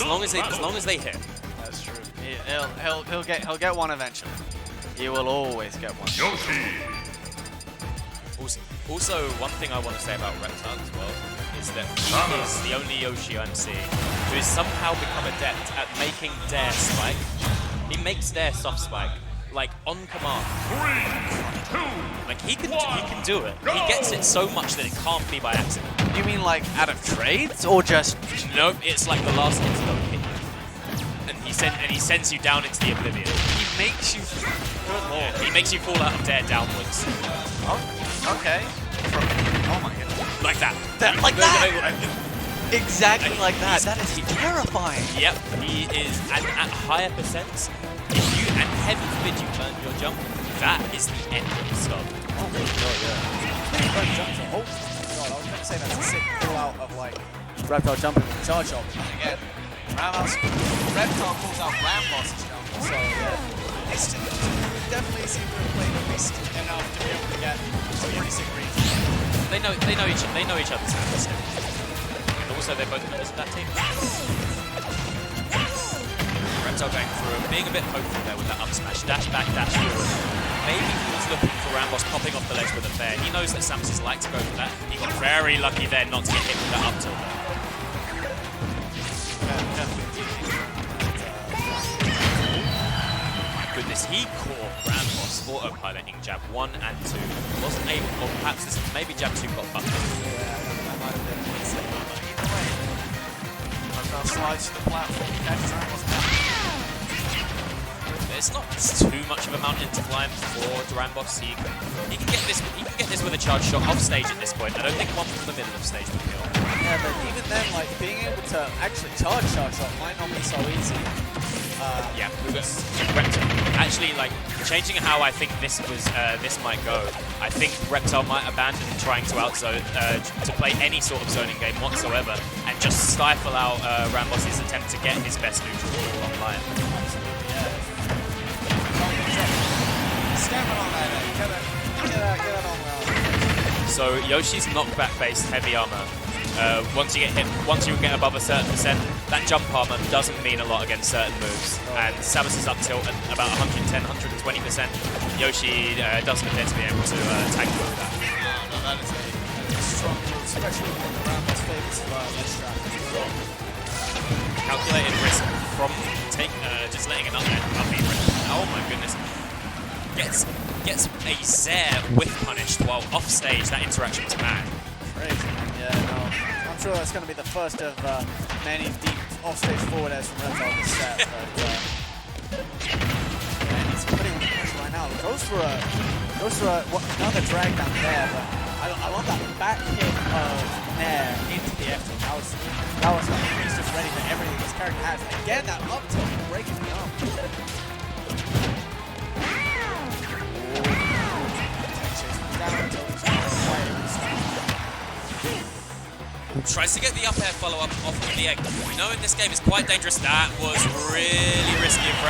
As long as they hit. That's true. He'll get one eventually. He will always get one. Also, one thing I want to say about RepTile as well is that he is the only Yoshi I'm seeing who has somehow become adept at making Dare spike. He makes Dare soft spike, like on command. 3, 2, like he can do it. He gets it so much that it can't be by accident. You mean like out of trades or just? No, it's like the last hit don't hit you. And he sends you down into the oblivion. He makes you. Good lord. Yeah, he makes you fall out of Dare downwards. Oh, okay. Oh my goodness. Like that. Like that. Exactly like that. That is terrifying. Yep, he is at higher percents. If you and heaven forbid you turn your jump, that is the end of the stop. Oh my god, yeah. Oh god, I was gonna say that's a sick pull out of like RepTile jumping with the charge shot. Again, RepTile pulls out RAMBOSS's jump. So yeah. It's definitely seem to have played at least enough to be able to get a pretty sick read. They know each other's habits. And also they're both members of that team. RepTile going through, being a bit hopeful there with that up smash. Dash back, dash forward. Maybe he was looking for RAMBOSS popping off the ledge with a fair. He knows that Samus like to go for that. He got very lucky there not to get hit with that up tilt. Goodness, he caught RAMBOSS autopiloting jab 1 and 2. Wasn't able, or perhaps this, maybe jab 2 got bumped. Yeah, that might have been Either way, RepTile slides to the platform, catches RAMBOSS down. It's not too much of a mountain to climb for RamBoss. He can get this with a charge shot off stage at this point. I don't think one from the middle of stage would kill. Yeah, but even then, like being able to actually charge shot might not be so easy. Yeah, actually, like changing how I think this might go. I think RepTile might abandon trying to outzone to play any sort of zoning game whatsoever, and just stifle out RamBoss's attempt to get his best neutral ball online. So Yoshi's knockback-based heavy armor. Once you get above a certain percent, that jump armor doesn't mean a lot against certain moves. And Samus's up tilt at about 110, 120%. Yoshi doesn't appear to be able to tank through that. No, that is a strong move, especially when the RamBoss favors ledge trap. Calculated risk from just letting it up there. Oh my goodness. Gets a Zair whiff punished while off stage. That interaction was mad. Crazy. Yeah, no. I'm sure that's going to be the first of many deep offstage forward airs from RepTile this set. But and he's putting on the pressure right now. Goes for another drag down there, but I love that back hit of Nair into the F. That was like he's just ready for everything his character has. Again, that up tilt breaking the arm. Tries to get the up air follow-up off of the egg. Knowing this game is quite dangerous, that was really risky of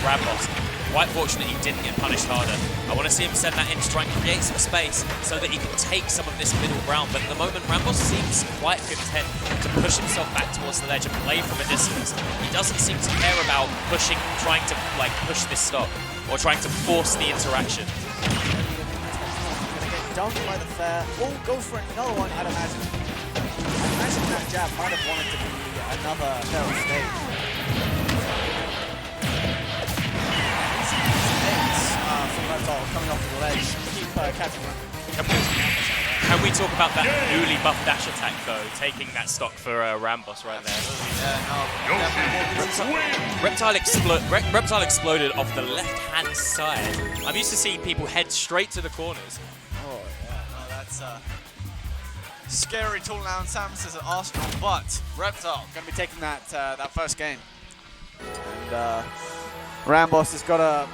RamBoss. Quite fortunate he didn't get punished harder. I want to see him send that in to try and create some space so that he can take some of this middle ground. But at the moment, RamBoss seems quite content to push himself back towards the ledge and play from a distance. He doesn't seem to care about trying to like push this stop or trying to force the interaction. Gonna get dunked by the fair. Oh, goes for another one, I'd imagine. I imagine that jab might have wanted to be another fair stage. From RepTile coming off the ledge, keep catching him. Can we talk about that newly buffed dash attack though, taking that stock for RamBoss right there? RepTile exploded off the left-hand side. I'm used to seeing people head straight to the corners. Oh yeah, no, that's scary tool now in Samus' arsenal, but RepTile going to be taking that that first game. And RamBoss has got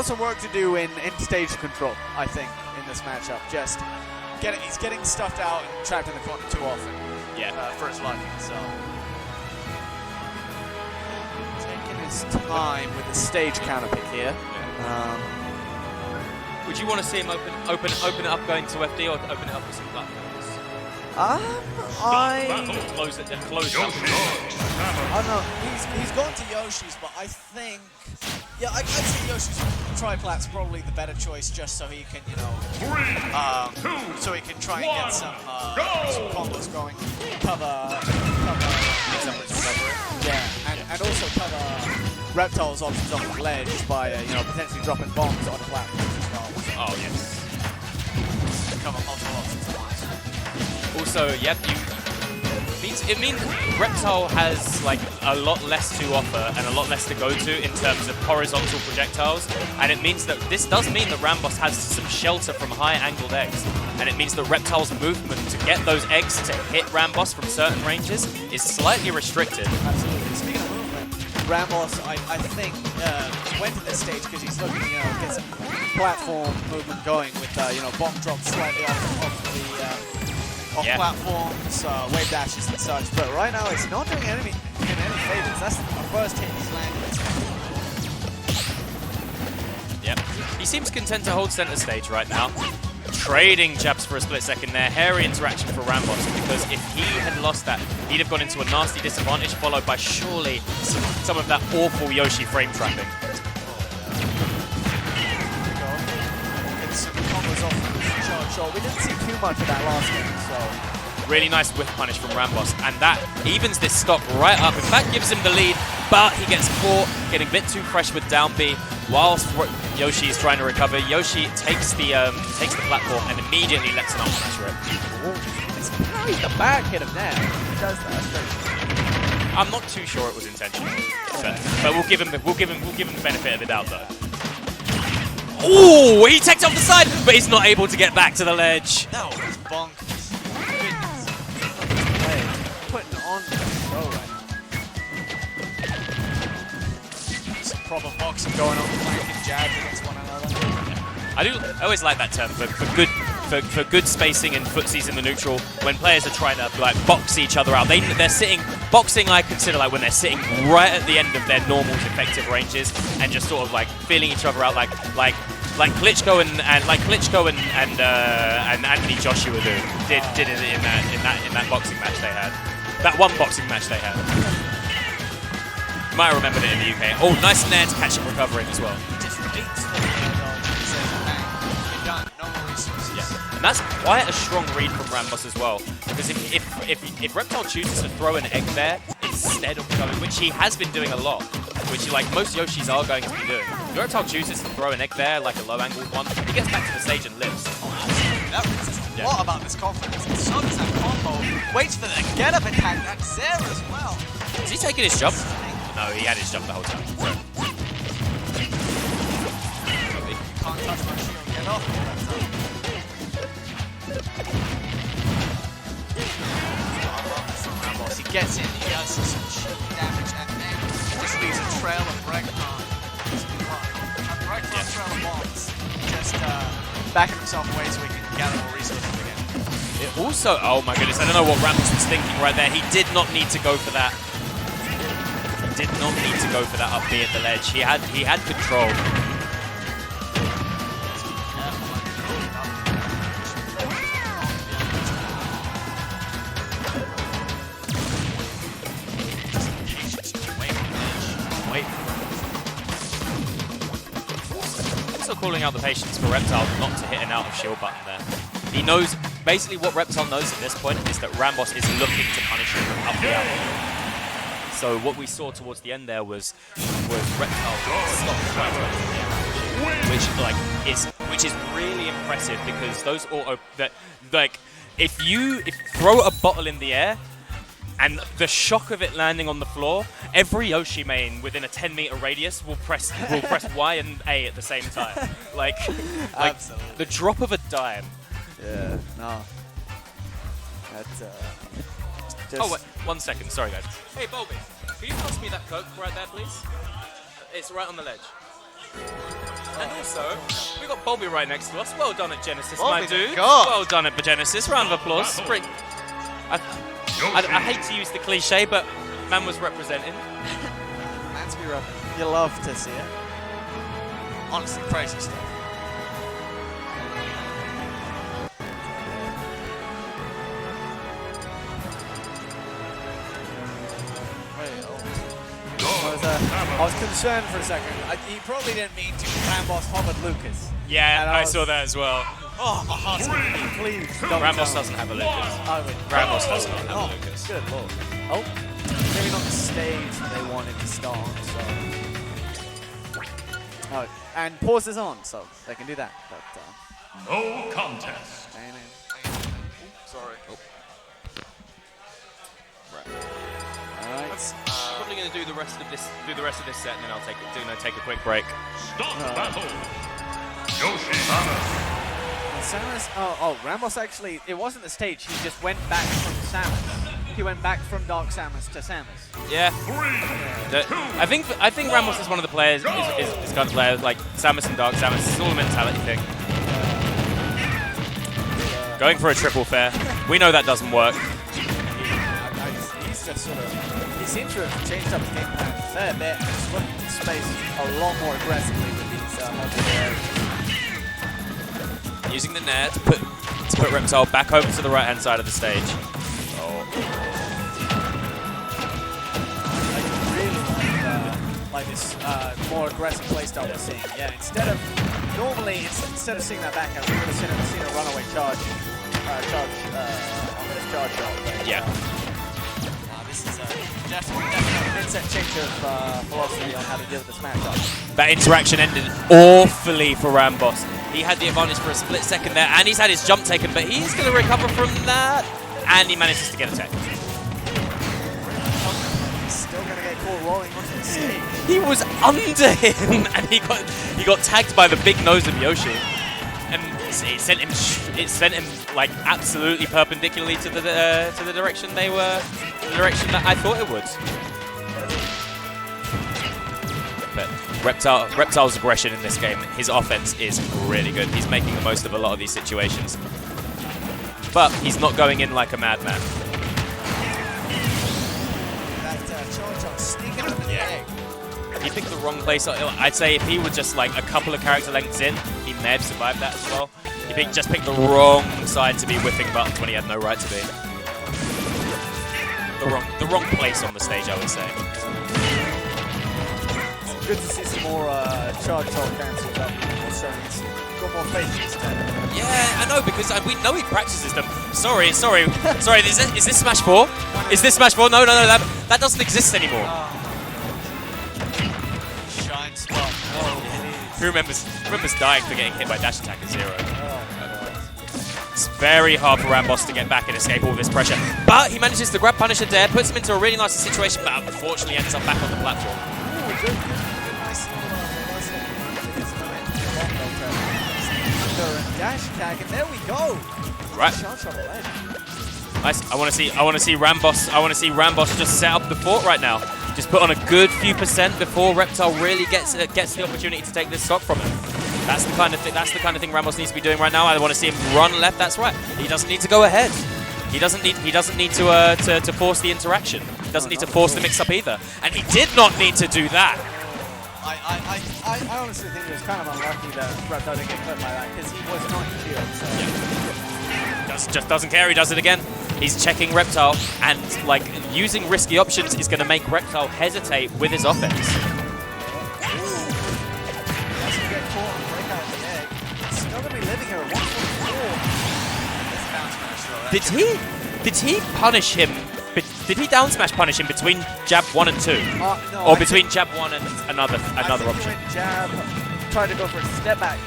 some work to do in stage control, I think, in this matchup. Just He's getting stuffed out and trapped in the corner too often. Yeah. For his liking, so taking his time with the stage counter pick here. Would you want to see him open it up going to FD, or open it up with some platforms? I'd no. He's gone to Yoshi's, but I think, yeah, I'd say Yoshi's Triplat's probably the better choice, just so he can, you know, 3, 2, so he can try and get some go! combos going, cover, yeah, and also cover RepTile's options on the ledge by, you know, potentially dropping bombs on the platform as well. Oh, yes. Cover multiple options at once. Also, yep, it means RepTile has like a lot less to offer and a lot less to go to in terms of horizontal projectiles, and it means that this does mean that RAMBOSS has some shelter from high-angled eggs, and it means that RepTile's movement to get those eggs to hit RAMBOSS from certain ranges is slightly restricted. Absolutely. Speaking of movement, RAMBOSS, I think, went to this stage because he's looking to, you know, get some platform movement going with, you know, bomb drops slightly off platforms, wave dashes and such. But right now, it's not doing him any favors. That's the first hit he's landed. Yep. He seems content to hold center stage right now. Trading jabs for a split second there. Hairy interaction for RAMBOSS, because if he had lost that, he'd have gone into a nasty disadvantage, followed by surely some of that awful Yoshi frame trapping. It's some combos off the charge shot. We didn't see too much of that last game, so. Really nice whiff punish from RAMBOSS, and that evens this stock right up. In fact, gives him the lead, but he gets caught, getting a bit too fresh with down B, whilst Yoshi is trying to recover. Yoshi takes the platform and immediately lets an up smash rip. It's probably the back hit him there. He does that. I'm not too sure it was intentional, but we'll give him the benefit of the doubt though. Oh, he takes off the side, but he's not able to get back to the ledge. That was bonkers. Putting on the show right now. Some proper boxing going on, flanking jabs against one another. I always like that term for good spacing and footsies in the neutral when players are trying to like box each other out. They're sitting boxing. I consider like when they're sitting right at the end of their normal effective ranges and just sort of like feeling each other out, like Klitschko and Anthony Joshua did it in that boxing match they had. That one boxing match they had. Might have remembered it in the UK. Oh, nice nair to catch him recovering as well. Just beats the done. No more resources. Yeah. And that's quite a strong read from RAMBOSS as well. Because if RepTile chooses to throw an egg there instead of going, which he has been doing a lot, which like most Yoshis are going to be doing. If RepTile chooses to throw an egg there, like a low-angled one, he gets back to the stage and lives. That reads a lot about this confidence. And so does that combo. Waits for the get-up attack. That's there as well. Is he taking his jump? No, he had his jump the whole time. So. Can't touch my shield. Get off. He gets in, he does some cheap damage, and then just leaves a trail of breadcrumbs. A breadcrumb trail of bombs. Just backing himself away so he can gather more resources again. It also, oh my goodness, I don't know what RAMBOSS was thinking right there. He did not need to go for that. He did not need to go for that up B at the ledge. He had control. Also calling out the patience for RepTile not to hit an out of shield button there. He knows, basically what RepTile knows at this point is that RAMBOSS is looking to punish him from up the out. So what we saw towards the end there was RepTile stop which is really impressive, because those if you throw a bottle in the air and the shock of it landing on the floor, every Yoshi main within a 10-meter radius will press Y and A at the same time. Like the drop of a dime. Yeah, no. That's just... Oh wait, 1 second, sorry guys. Hey Bobby, can you pass me that Coke right there, please? It's right on the ledge. And also, we got Bobby right next to us. Well done at Genesis, Bobby my dude. God. Well done at Genesis. Round of applause. I hate to use the cliche, but man was representing. Man's be representing. You love to see it. Honestly, crazy stuff. Wait, oh. I was concerned for a second. He probably didn't mean to. RAMBOSS hovered Lucas. Yeah, I saw that as well. Oh, my heart's gonna beat, please. Don't RAMBOSS tell doesn't me. have a Lucas. Oh, wait. RAMBOSS does not have Oh, a Lucas. good lord. Oh, maybe not the stage that they wanted to start on, so. Oh, and pause is on, so they can do that. But, No contest. Sorry. Alright. Probably going to do the rest of this set, and then I'll take a quick break. Start battle. Yoshi Samus, RAMBOSS actually, it wasn't the stage, he just went back from Samus. He went back from Dark Samus to Samus. Yeah. I think RAMBOSS is one of the players, is kind of player like Samus and Dark Samus. It's all a mentality thing. Going for a triple fair. We know that doesn't work. He's just sort of, he seems to have changed up his game plan a fair bit. He's looking to space a lot more aggressively with these multiple areas. Using the net to put RepTile back over to the right-hand side of the stage. I really like this more aggressive playstyle we're seeing. Yeah, instead of seeing that back out, we would have seen a runaway charge on this charge shot. Yeah. This is Definitely an instant change of philosophy on how to deal with this matchup. That interaction ended awfully for RAMBOSS. He had the advantage for a split second there, and he's had his jump taken, but he's going to recover from that, and he manages to get a tech. He's still going to get caught rolling onto the stage. He was under him, and he got tagged by the big nose of Yoshi, and it sent him like absolutely perpendicularly to the direction they were, the direction that I thought it would. But RepTile's aggression in this game, his offense is really good. He's making the most of a lot of these situations, but he's not going in like a madman. That charge shot sneaking up in the egg. He picked the wrong place. I'd say if he were just like a couple of character lengths in, he may have survived that as well. He just picked the wrong side to be whipping buttons when he had no right to be. The wrong place on the stage, I would say. It's good to see some more charge shot cancels up. He's got more faith instead. Yeah, I know, because we know he practices them. Sorry. Is this Smash 4? Is this Smash 4? No, that doesn't exist anymore. shine spot. Who remembers dying for getting hit by dash attack at 0? It's very hard for RAMBOSS to get back and escape all this pressure. But he manages to grab Punisher there, puts him into a really nice situation, but unfortunately ends up back on the platform. Dash attack, and there we go. Right. Nice. I want to see RAMBOSS just set up the fort right now. Just put on a good few percent before RepTile really gets the opportunity to take this stock from him. That's the kind of thing RAMBOSS needs to be doing right now. I want to see him run left. That's right. He doesn't need to go ahead. He doesn't need to force the interaction. He doesn't need to force the mix up either. And he did not need to do that. I honestly think it was kind of unlucky that RepTile didn't get clipped by that, because he was not in shield. So. Yeah. Just doesn't care. He does it again. He's checking RepTile, and like using risky options is going to make RepTile hesitate with his offense. Did he punish him? Did he down smash punish him between jab 1 and 2? No, or between jab 1 and another option? He went jab, tried to go for a step back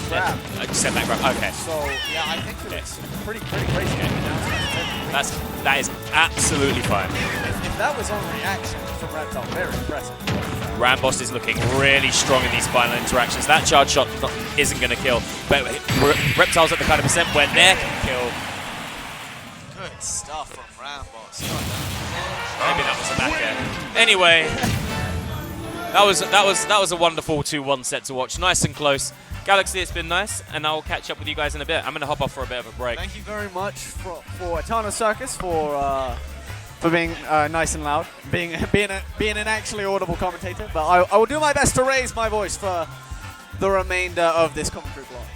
grab. Step back grab, okay. So, yeah, I think it was pretty crazy. That is absolutely fine. If that was on reaction from RepTile, very impressive. RAMBOSS is looking really strong in these final interactions. That charge shot isn't going to kill, but RepTile's at the kind of percent where Nair can kill. Good stuff from RAMBOSS. Maybe that was a back air. Anyway, that was a wonderful 2-1 set to watch. Nice and close. Galaxy, it's been nice, and I'll catch up with you guys in a bit. I'm going to hop off for a bit of a break. Thank you very much for Eternal Circus for being nice and loud, being an actually audible commentator. But I will do my best to raise my voice for the remainder of this commentary block.